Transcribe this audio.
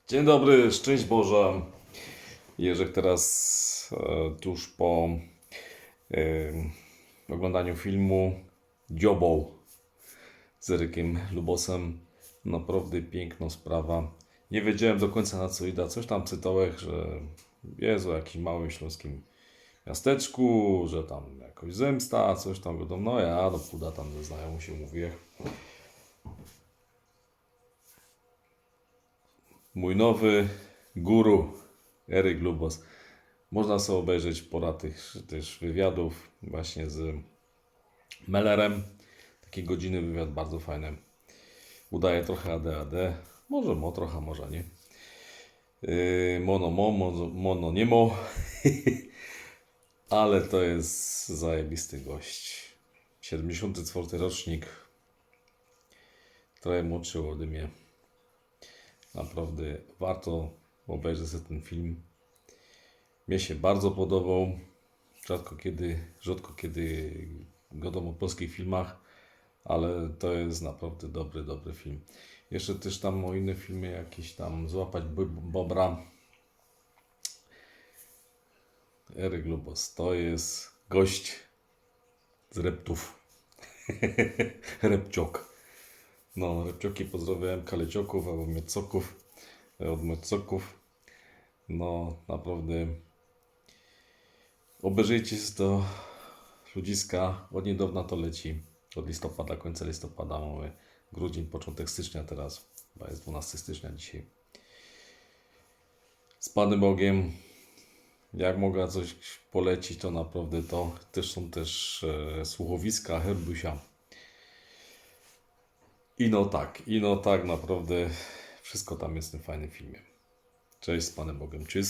Dzień dobry, szczęść Boże. Jerzek teraz tuż po oglądaniu filmu Dziobą z Erykiem Lubosem. Naprawdę piękna sprawa. Nie wiedziałem do końca na co idę. Coś tam cytałem, że jest o jakimś małym śląskim miasteczku, że tam jakoś zemsta, coś tam wiadomo. No ja do puda tam ze znajomym się mówię. Mój nowy guru, Eryk Lubos. Można sobie obejrzeć pora tych też wywiadów właśnie z Mellerem. Taki godzinny wywiad, bardzo fajny. Udaje trochę ADHD. Może mo, trochę, może nie. Mono mo, mono nie mo. Ale to jest zajebisty gość. 74 rocznik. Trochę młodszy ode mnie. Naprawdę warto obejrzeć sobie ten film. Mnie się bardzo podobał. Rzadko kiedy gadam o polskich filmach, ale to jest naprawdę dobry film. Jeszcze też tam o inne filmy jakieś tam Złapać Bobra. Eryk Lubos to jest gość z Reptów. Repciok. No, Repcioki pozdrawiałem Kalecioków albo Miocoków. Od Miocoków. No, naprawdę obejrzyjcie to ludziska. Od niedawna to leci. Od listopada, końca listopada mamy grudzień, początek stycznia teraz. Chyba jest 12 stycznia dzisiaj. Z Panem Bogiem. Jak mogę coś polecić, to naprawdę to też są słuchowiska Herbusia. I no tak, naprawdę wszystko tam jest w tym fajnym filmie. Cześć, z Panem Bogiem, czyś.